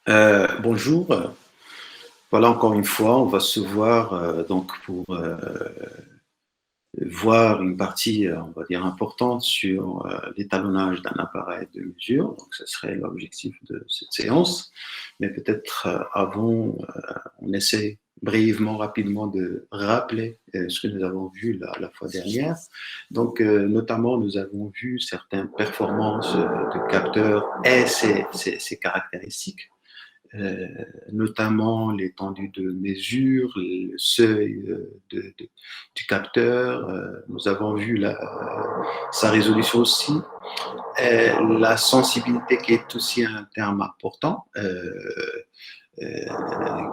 Bonjour. Voilà, encore une fois, on va se voir donc pour voir une partie, on va dire, importante sur l'étalonnage d'un appareil de mesure. Donc, ce serait l'objectif de cette séance. Mais peut-être avant, on essaie brièvement, rapidement de rappeler ce que nous avons vu la fois dernière. Donc, notamment, nous avons vu certaines performances de capteurs et ses caractéristiques. Notamment l'étendue de mesure, le seuil du capteur. Nous avons vu sa résolution aussi. La sensibilité qui est aussi un terme important,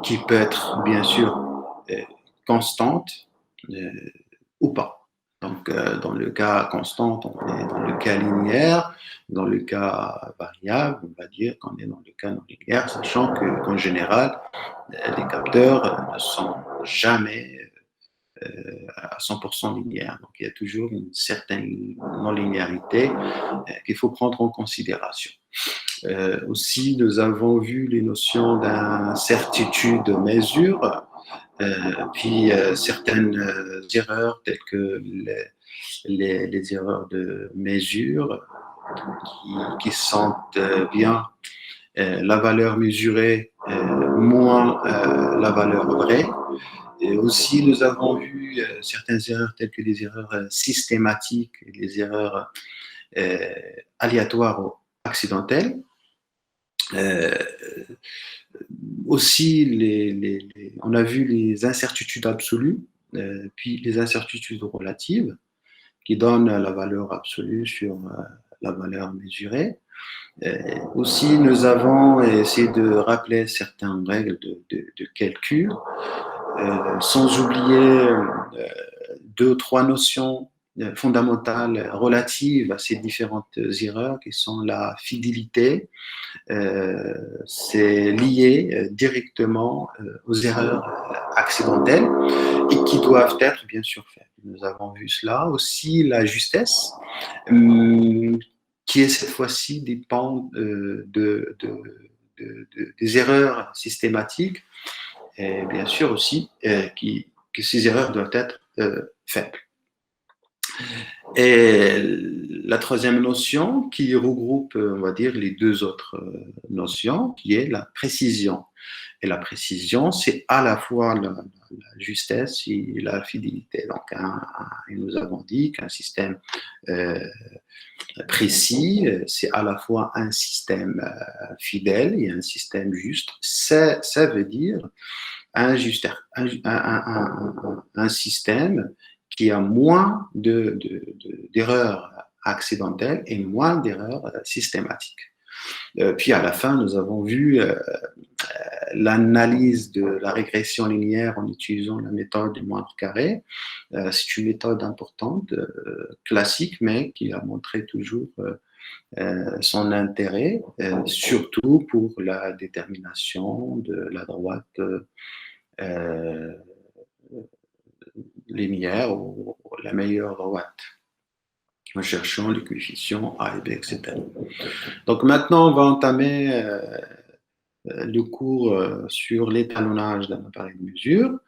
qui peut être bien sûr constante euh, ou pas. Donc, dans le cas constant, on est dans le cas linéaire. Dans le cas variable, on va dire qu'on est dans le cas non linéaire, sachant qu'en général, les capteurs ne sont jamais à 100% linéaires. Donc, il y a toujours une certaine non-linéarité qu'il faut prendre en considération. Aussi, nous avons vu les notions d'incertitude de mesure, puis certaines erreurs telles que les erreurs de mesure qui sentent bien la valeur mesurée moins la valeur vraie. Et aussi, nous avons vu certaines erreurs telles que des erreurs systématiques et des erreurs euh, aléatoires ou accidentelles. Euh, Aussi, on a vu les incertitudes absolues, puis les incertitudes relatives qui donnent la valeur absolue sur la valeur mesurée. Aussi, nous avons essayé de rappeler certaines règles de calcul, sans oublier deux ou trois notions fondamentales relatives à ces différentes erreurs qui sont la fidélité. C'est lié directement aux erreurs accidentelles et qui doivent être bien sûr faites. Nous avons vu cela. Aussi la justesse, qui est cette fois-ci dépend des erreurs systématiques et bien sûr aussi que ces erreurs doivent être faibles. Et la troisième notion qui regroupe, on va dire, les deux autres notions, qui est la précision. Et la précision, c'est à la fois la justesse et la fidélité. Donc, nous avons dit qu'un système euh, précis, c'est à la fois un système fidèle et un système juste. Ça veut dire un système qui a moins d'erreurs accidentelles et moins d'erreurs systématiques. Puis à la fin, nous avons vu l'analyse de la régression linéaire en utilisant la méthode du moindre carré. C'est une méthode importante, classique, mais qui a montré toujours son intérêt, surtout pour la détermination de la droite linéaire ou la meilleure droite, en cherchant les coefficients A et B, etc. Donc maintenant, on va entamer le cours sur l'étalonnage d'un appareil de mesure.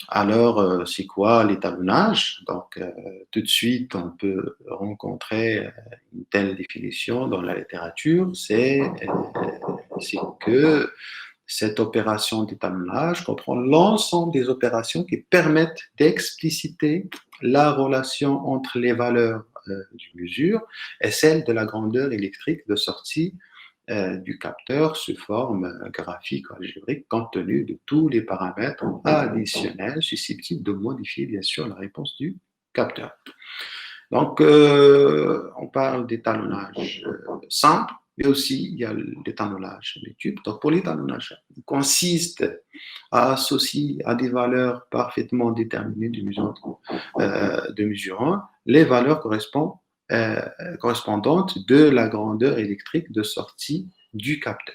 Alors, c'est quoi l'étalonnage? Donc, tout de suite, on peut rencontrer une telle définition dans la littérature, c'est que cette opération d'étalonnage comprend l'ensemble des opérations qui permettent d'expliciter la relation entre les valeurs du mesure et celle de la grandeur électrique de sortie du capteur sous forme graphique ou algébrique compte tenu de tous les paramètres additionnels susceptibles de modifier bien sûr la réponse du capteur. Donc, on parle d'étalonnage simple, mais aussi il y a l'étalonnage multiple. Donc, pour l'étalonnage, il consiste à associer à des valeurs parfaitement déterminées de mesurant les valeurs correspondantes de la grandeur électrique de sortie du capteur.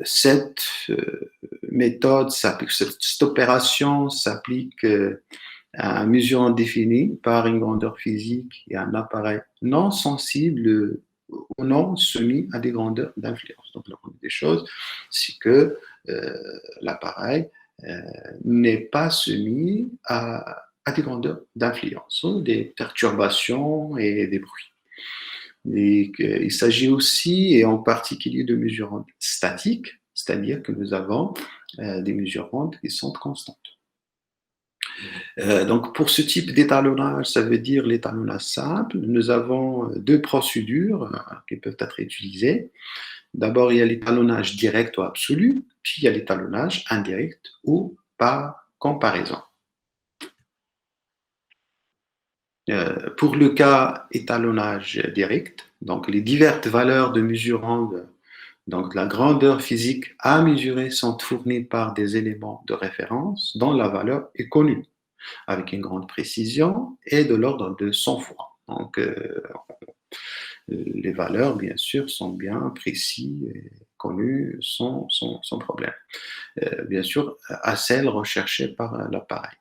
Cette méthode s'applique, cette opération s'applique à une mesure définie par une grandeur physique et un appareil non sensible non soumis à des grandeurs d'influence. Donc, la première des choses, c'est que l'appareil n'est pas soumis à des grandeurs d'influence, des perturbations et des bruits. Et il s'agit aussi, et en particulier, de mesurantes statiques, c'est-à-dire que nous avons des mesurantes qui sont constantes. Donc, pour ce type d'étalonnage, ça veut dire l'étalonnage simple, nous avons deux procédures qui peuvent être utilisées. D'abord, il y a l'étalonnage direct ou absolu, puis il y a l'étalonnage indirect ou par comparaison. Pour le cas étalonnage direct, donc les diverses valeurs de mesurant, donc la grandeur physique à mesurer sont fournies par des éléments de référence dont la valeur est connue, avec une grande précision et de l'ordre de 100 fois. Donc, les valeurs, bien sûr, sont bien précises et connues sans problème. Bien sûr, à celles recherchées par l'appareil.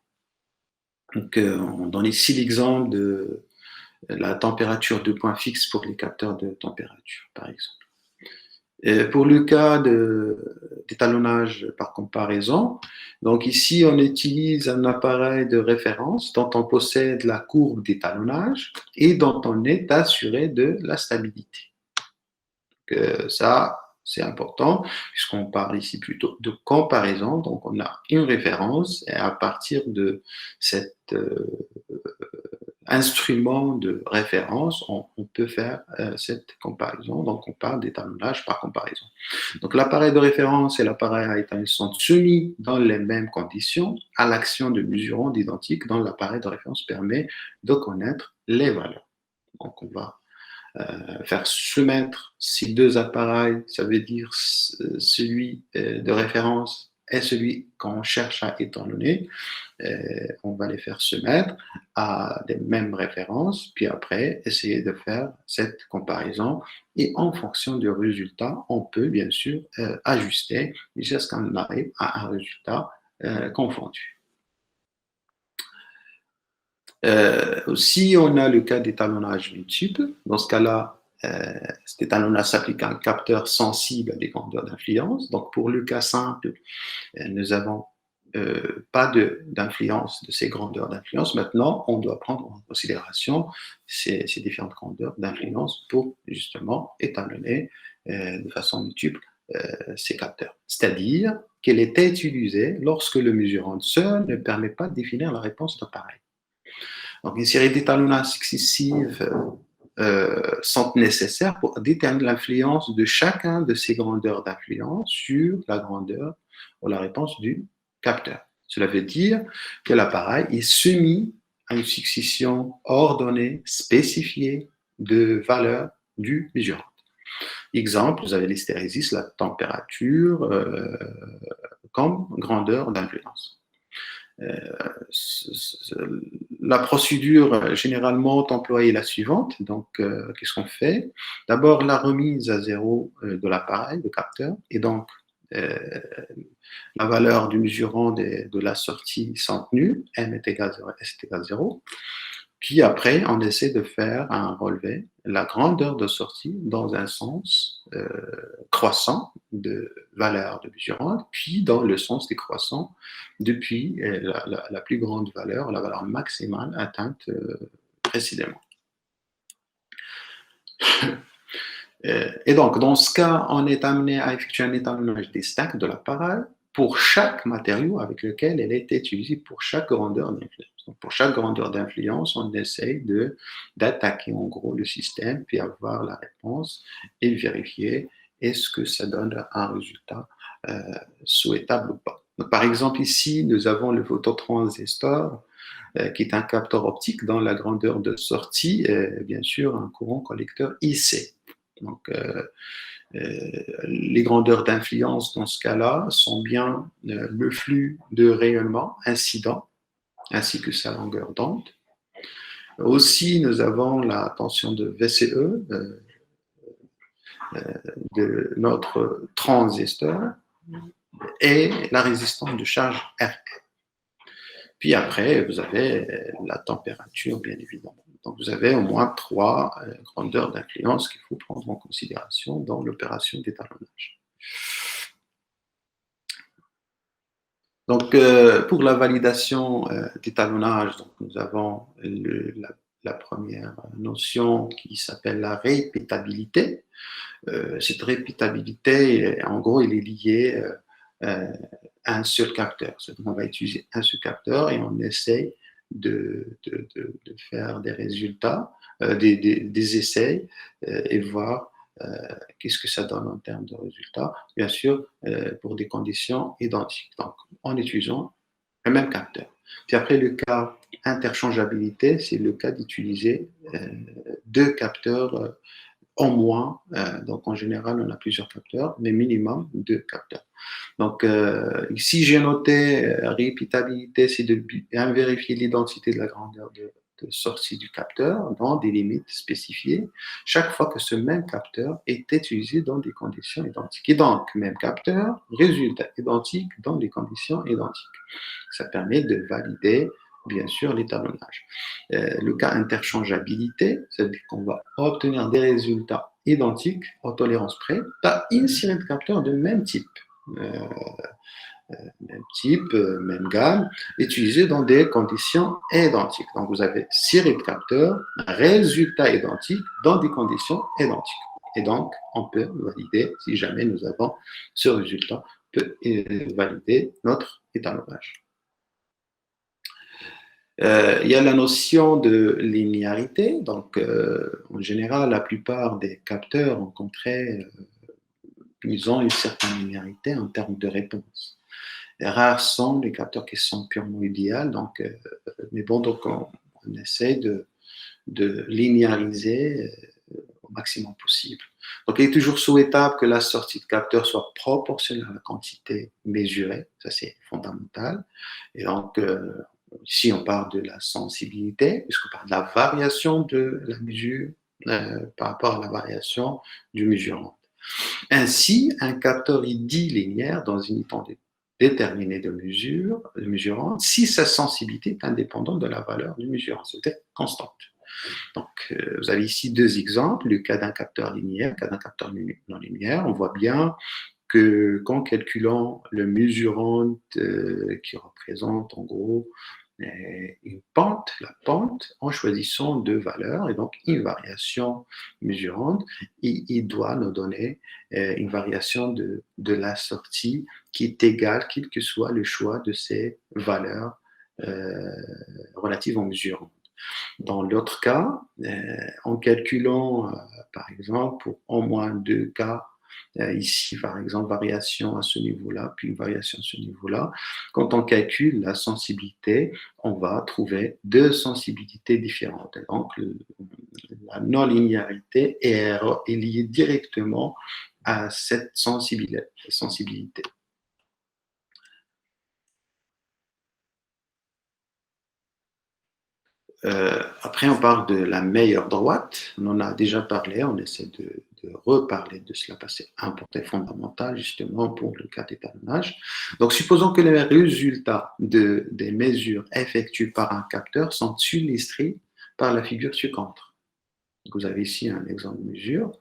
Donc, on donne ici l'exemple de la température de point fixe pour les capteurs de température, par exemple. Et pour le cas d'étalonnage par comparaison, donc ici, on utilise un appareil de référence dont on possède la courbe d'étalonnage et dont on est assuré de la stabilité. Donc, ça, c'est important, puisqu'on parle ici plutôt de comparaison. Donc, on a une référence et à partir de cet instrument de référence, on peut faire cette comparaison. Donc, on parle d'étalonnage par comparaison. Donc, l'appareil de référence et l'appareil à étalonnage sont soumis dans les mêmes conditions à l'action de mesurant identique dont l'appareil de référence permet de connaître les valeurs. Donc, on va faire soumettre ces deux appareils, ça veut dire celui de référence et celui qu'on cherche à étalonner. On va les faire soumettre à des mêmes références, puis après, essayer de faire cette comparaison. Et en fonction du résultat, on peut bien sûr ajuster jusqu'à ce qu'on arrive à un résultat confondu. Aussi, on a le cas d'étalonnage multiple. Dans ce cas-là, cet étalonnage s'applique à un capteur sensible à des grandeurs d'influence. Donc, pour le cas simple, nous avons pas d'influence de ces grandeurs d'influence. Maintenant, on doit prendre en considération ces différentes grandeurs d'influence pour justement étalonner de façon multiple ces capteurs. C'est-à-dire qu'elle est utilisée lorsque le mesurant seul ne permet pas de définir la réponse d'appareil. Donc, une série d'étalonnages successifs sont nécessaires pour déterminer l'influence de chacun de ces grandeurs d'influence sur la grandeur ou la réponse du capteur. Cela veut dire que l'appareil est soumis à une succession ordonnée, spécifiée de valeurs du mesurant. Exemple, vous avez l'hystérésis, la température, comme grandeur d'influence. La procédure généralement employée est la suivante. Donc, qu'est-ce qu'on fait? D'abord, la remise à zéro de l'appareil, de capteur, et donc la valeur du mesurant de la sortie sont tenues, M est égal à 0, S est égal à 0. Puis après, on essaie de faire un relevé, la grandeur de sortie dans un sens croissant de valeur de mesurante, puis dans le sens décroissant depuis la plus grande valeur, la valeur maximale atteinte précédemment. Et donc, dans ce cas, on est amené à effectuer un étalonnage des stacks de l'appareil pour chaque matériau avec lequel elle est utilisée, pour chaque grandeur d'influence. Donc, pour chaque grandeur d'influence, on essaye d'attaquer en gros le système, puis avoir la réponse et vérifier est-ce que ça donne un résultat souhaitable ou pas. Donc, par exemple, ici, nous avons le phototransistor, qui est un capteur optique dont la grandeur de sortie est bien sûr un courant collecteur IC. Donc, les grandeurs d'influence dans ce cas-là sont bien le flux de rayonnement incident ainsi que sa longueur d'onde. Aussi, nous avons la tension de VCE de notre transistor et la résistance de charge RE. Puis après, vous avez la température, bien évidemment. Donc, vous avez au moins 3 grandeurs d'influence qu'il faut prendre en considération dans l'opération d'étalonnage. Donc, pour la validation d'étalonnage, nous avons la première notion qui s'appelle la répétabilité. Cette répétabilité, en gros, elle est liée à un seul capteur. On va utiliser un seul capteur et on essaie de faire des résultats, des essais et voir qu'est-ce que ça donne en termes de résultats, bien sûr, pour des conditions identiques. Donc, en utilisant le même capteur. Puis après, le cas interchangeabilité, c'est le cas d'utiliser 2 capteurs en moins. Donc, en général, on a plusieurs capteurs, mais minimum 2 capteurs. Donc, ici, j'ai noté répétabilité, c'est de bien vérifier l'identité de la grandeur de sortie du capteur dans des limites spécifiées, chaque fois que ce même capteur est utilisé dans des conditions identiques. Et donc, même capteur, résultat identique dans des conditions identiques. Ça permet de valider, bien sûr, l'étalonnage. Le cas interchangeabilité, c'est-à-dire qu'on va obtenir des résultats identiques en tolérance près par une série de capteurs de même type. Même gamme, utilisés dans des conditions identiques. Donc, vous avez série de capteurs, résultats identiques dans des conditions identiques. Et donc, on peut valider, si jamais nous avons ce résultat, on peut valider notre étalonnage. Il y a la notion de linéarité. Donc, en général, la plupart des capteurs rencontrés, ils ont une certaine linéarité en termes de réponse. Rares sont les capteurs qui sont purement idéaux, donc, mais bon, donc on essaie de linéariser au maximum possible. Donc, il est toujours souhaitable que la sortie de capteur soit proportionnelle à la quantité mesurée, ça c'est fondamental. Et donc, ici on parle de la sensibilité, puisqu'on parle de la variation de la mesure par rapport à la variation du mesurant. Ainsi, un capteur est dit linéaire dans une unité déterminée de mesurant si sa sensibilité est indépendante de la valeur du mesurant, c'est-à-dire constante. Donc, vous avez ici 2 exemples, le cas d'un capteur linéaire, le cas d'un capteur non linéaire. On voit bien que qu'en calculant le mesurant qui représente en gros une pente, la pente, en choisissant 2 valeurs, et donc une variation mesurante, il doit nous donner une variation de la sortie qui est égale, quel que soit le choix de ces valeurs relatives au mesurant. Dans l'autre cas, en calculant, par exemple, pour au moins 2 cas, ici, par exemple, variation à ce niveau-là, puis une variation à ce niveau-là. Quand on calcule la sensibilité, on va trouver 2 sensibilités différentes. Et donc, la non-linéarité est liée directement à cette sensibilité. Après, on parle de la meilleure droite. On en a déjà parlé, on essaie de reparler de cela parce que c'est important et fondamental justement pour le cas d'étalonnage. Donc, supposons que les résultats des mesures effectuées par un capteur sont illustrés par la figure suivante. Donc, vous avez ici un exemple de mesure.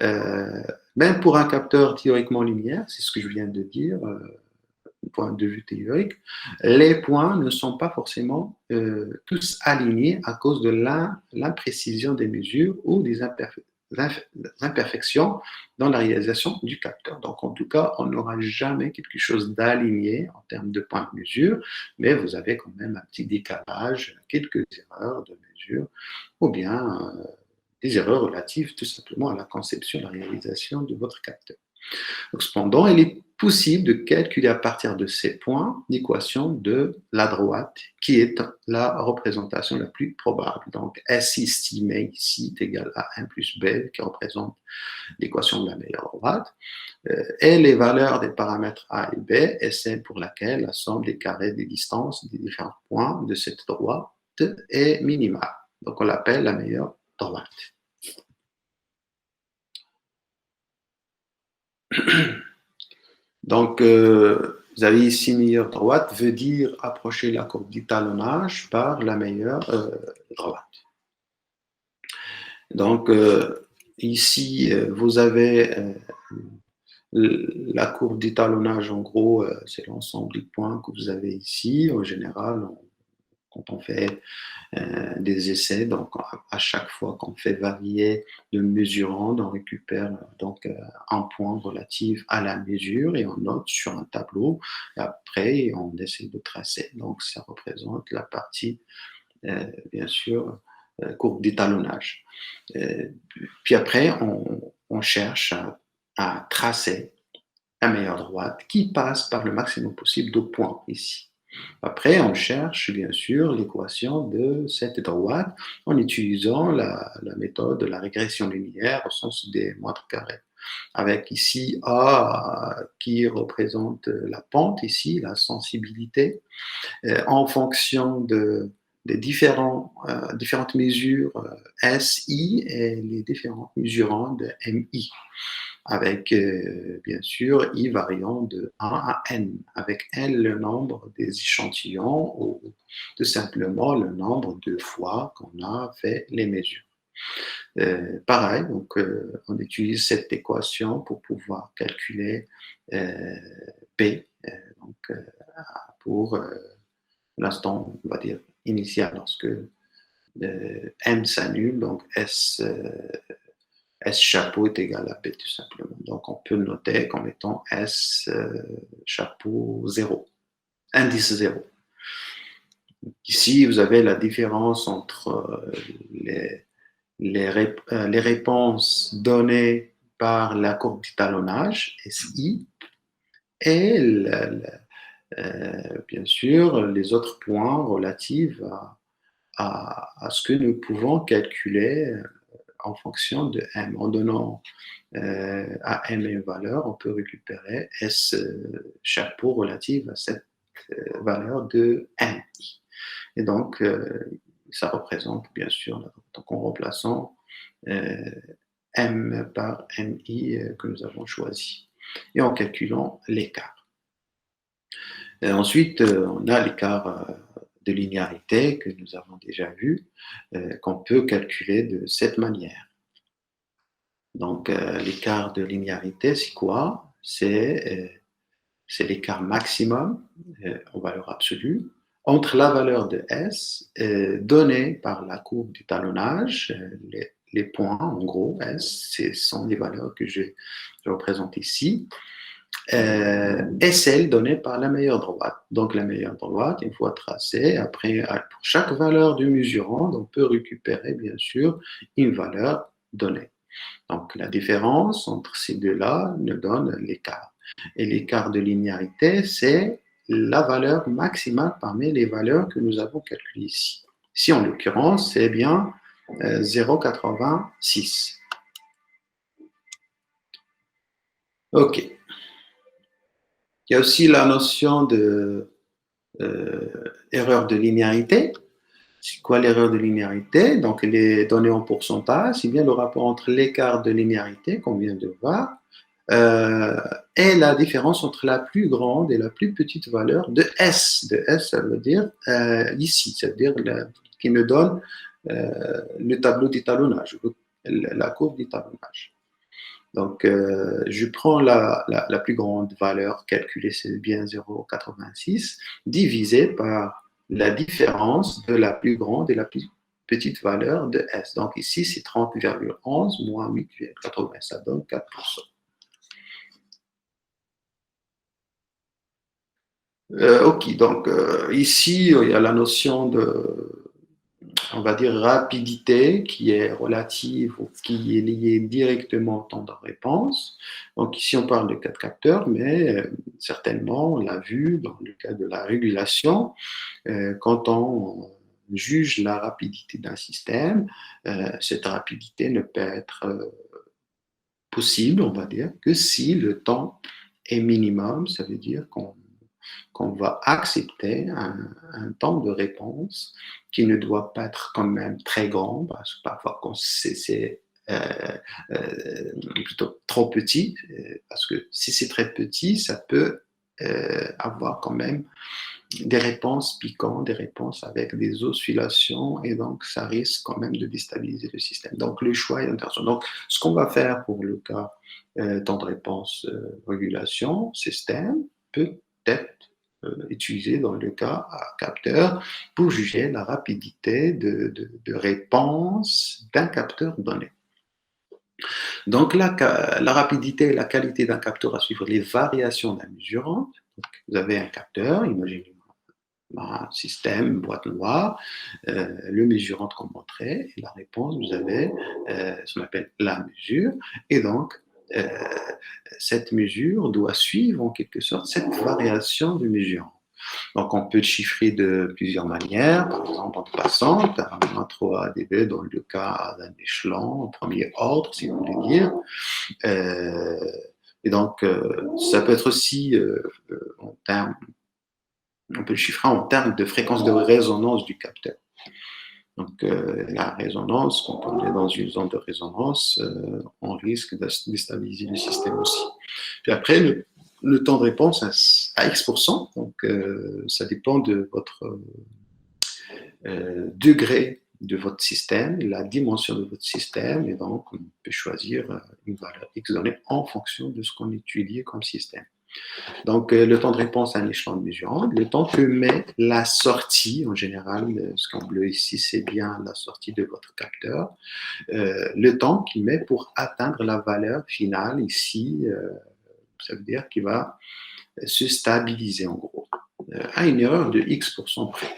Même pour un capteur théoriquement linéaire, c'est ce que je viens de dire, point de vue théorique, les points ne sont pas forcément tous alignés à cause de l'imprécision des mesures ou des imperfections dans la réalisation du capteur. Donc, en tout cas, on n'aura jamais quelque chose d'aligné en termes de points de mesure, mais vous avez quand même un petit décalage, quelques erreurs de mesure, ou bien des erreurs relatives tout simplement à la conception et à la réalisation de votre capteur. Donc, cependant, il est possible de calculer à partir de ces points l'équation de la droite, qui est la représentation la plus probable. Donc, S estimé ici est égal à 1 plus B, qui représente l'équation de la meilleure droite, et les valeurs des paramètres A et B, et celle pour laquelle la somme des carrés des distances des différents points de cette droite est minimale. Donc, on l'appelle la meilleure droite. Donc, vous avez ici meilleure droite, veut dire approcher la courbe d'étalonnage par la meilleure droite. Donc, ici, vous avez la courbe d'étalonnage. En gros, c'est l'ensemble des points que vous avez ici. En général, quand on fait des essais, donc à chaque fois qu'on fait varier le mesurand, on récupère donc un point relatif à la mesure et on note sur un tableau. Et après, on essaie de tracer. Donc, ça représente la partie, bien sûr, courbe d'étalonnage. Puis après, on cherche à tracer la meilleure droite qui passe par le maximum possible de points ici. Après, on cherche bien sûr l'équation de cette droite en utilisant la méthode de la régression linéaire au sens des moindres carrés. Avec ici A qui représente la pente, ici la sensibilité, en fonction des différentes mesures SI et les différentes mesurantes de MI, avec bien sûr I variant de 1 à n, avec n le nombre des échantillons ou tout simplement le nombre de fois qu'on a fait les mesures. Pareil, donc on utilise cette équation pour pouvoir calculer P, donc, pour l'instant, on va dire, initial, lorsque M s'annule, donc S chapeau est égal à P tout simplement. Donc on peut le noter comme étant S chapeau 0, indice 0. Ici, vous avez la différence entre les réponses données par la courbe d'étalonnage, SI, et bien sûr les autres points relatifs à ce que nous pouvons calculer en fonction de M. En donnant à M une valeur, on peut récupérer S chapeau relative à cette valeur de M. Et donc, ça représente bien sûr, donc en remplaçant M par MI que nous avons choisi et en calculant l'écart. Ensuite, on a l'écart de linéarité que nous avons déjà vu, qu'on peut calculer de cette manière. Donc, l'écart de linéarité, c'est quoi? C'est l'écart maximum en valeur absolue entre la valeur de S donnée par la courbe d'étalonnage, les points, en gros, S, ce sont les valeurs que je représente ici, et celle donnée par la meilleure droite. Donc la meilleure droite, une fois tracée, après, pour chaque valeur du mesurant, on peut récupérer bien sûr une valeur donnée. Donc la différence entre ces deux-là nous donne l'écart. Et l'écart de linéarité, c'est la valeur maximale parmi les valeurs que nous avons calculées ici. Ici, en l'occurrence, c'est bien 0,86. OK. Il y a aussi la notion de erreur de linéarité. C'est quoi l'erreur de linéarité? Donc, les données en pourcentage, c'est bien le rapport entre l'écart de linéarité qu'on vient de voir et la différence entre la plus grande et la plus petite valeur de S. De S, ça veut dire ici, c'est-à-dire qui me donne le tableau d'étalonnage, la courbe d'étalonnage. Donc, je prends la plus grande valeur calculée, c'est bien 0,86, divisé par la différence de la plus grande et la plus petite valeur de S. Donc ici, c'est 30,11 moins 8,80, ça donne 4%. Ok, donc ici, il y a la notion de, on va dire, rapidité qui est relative ou qui est liée directement au temps de réponse. Donc ici, on parle de 4 capteurs, mais certainement, on l'a vu dans le cas de la régulation, quand on juge la rapidité d'un système, cette rapidité ne peut être possible, on va dire, que si le temps est minimum, ça veut dire qu'on va accepter un temps de réponse qui ne doit pas être quand même très grand, parce que parfois c'est plutôt trop petit, parce que si c'est très petit, ça peut avoir quand même des réponses piquantes, des réponses avec des oscillations, et donc ça risque quand même de déstabiliser le système. Donc le choix est intéressant. Donc ce qu'on va faire pour le cas temps de réponse régulation système peut être utilisé dans le cas à capteur pour juger la rapidité de réponse d'un capteur donné. Donc la rapidité et la qualité d'un capteur à suivre les variations d'un mesurant. Donc, vous avez un capteur, imaginez un système, une boîte noire, le mesurant qu'on montrait, et la réponse, vous avez ce qu'on appelle la mesure, et donc euh, cette mesure doit suivre en quelque sorte cette variation du mesurant. Donc on peut le chiffrer de plusieurs manières, par exemple en passant un 3 dB dans le cas d'un échelon, en premier ordre, si vous voulez dire. Euh, et donc ça peut être aussi en termes on peut le chiffrer en termes de fréquence de résonance du capteur. Donc, la résonance, quand on est dans une zone de résonance, on risque de déstabiliser le système aussi. Puis après, le temps de réponse à X%, donc ça dépend de votre degré de votre système, la dimension de votre système, et donc on peut choisir une valeur X donnée en fonction de ce qu'on étudie comme système. Donc, le temps de réponse à un échelon de mesurant, le temps que met la sortie, en général, ce qu'en bleu ici, c'est bien la sortie de votre capteur, le temps qu'il met pour atteindre la valeur finale ici, ça veut dire qu'il va se stabiliser en gros, à une erreur de X% près.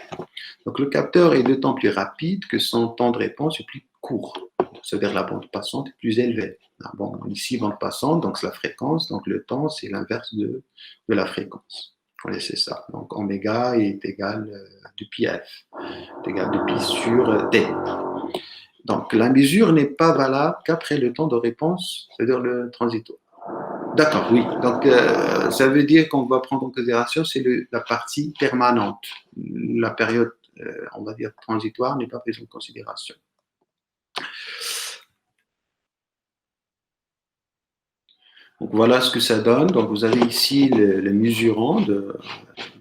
Donc, le capteur est d'autant plus rapide que son temps de réponse est plus court, c'est-à-dire la bande passante est plus élevée. Bon, ici, bande passante, donc c'est la fréquence, donc le temps, c'est l'inverse de la fréquence. Vous connaissez ça. Donc, oméga est égal de pi f, est égal de pi sur t. Donc, la mesure n'est pas valable qu'après le temps de réponse, c'est-à-dire le transitoire. D'accord, oui. Donc, ça veut dire qu'on va prendre en considération, c'est la partie permanente. La période, on va dire, transitoire n'est pas prise en considération. Donc, voilà ce que ça donne. Donc, vous avez ici le mesurant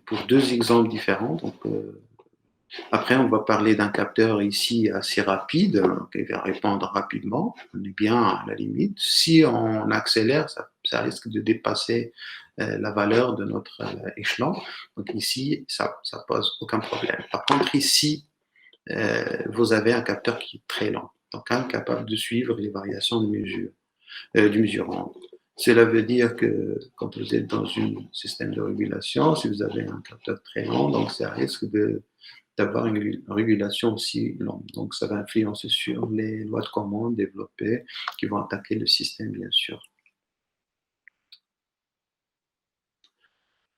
pour deux exemples différents. Donc, après, on va parler d'un capteur ici assez rapide, qui va répondre rapidement. On est bien à la limite. Si on accélère, ça risque de dépasser la valeur de notre échelon. Donc ici, ça pose aucun problème. Par contre, ici, vous avez un capteur qui est très lent, donc incapable de suivre les variations de mesure, du mesurant. Cela veut dire que quand vous êtes dans un système de régulation, si vous avez un capteur très lent, donc ça risque d'avoir une régulation aussi longue. Donc, ça va influencer sur les lois de commande développées qui vont attaquer le système, bien sûr.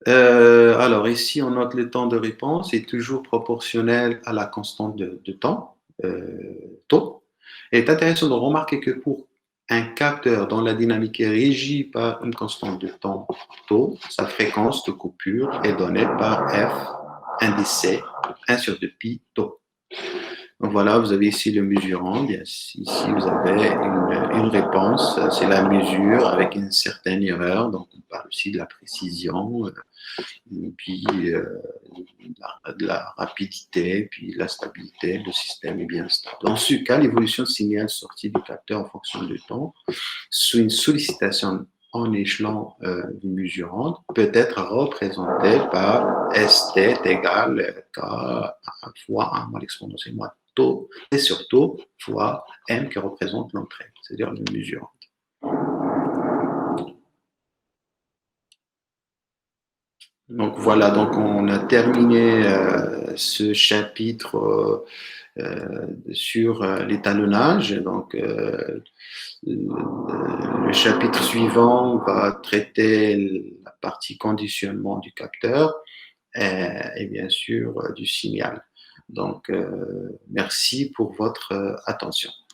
Alors, ici, on note le temps de réponse est toujours proportionnel à la constante de temps, taux. Et il est intéressant de remarquer que pour un capteur dont la dynamique est régie par une constante de temps, taux, sa fréquence de coupure est donnée par F indicé 1 sur 2 pi taux. Donc voilà, vous avez ici le mesurant. Bien, ici, vous avez une réponse. C'est la mesure avec une certaine erreur. Donc, on parle aussi de la précision, et puis de la rapidité, puis la stabilité. Le système est bien stable. Dans ce cas, l'évolution de signal sorti du capteur en fonction du temps, sous une sollicitation en échelon du mesurant, peut être représentée par ST égale K fois 1 moins l'exponentielle moins taux, et surtout fois M qui représente l'entrée, c'est-à-dire le mesurant. Donc voilà, donc on a terminé ce chapitre sur l'étalonnage. Donc le chapitre suivant va traiter la partie conditionnement du capteur et bien sûr du signal. Donc merci pour votre attention.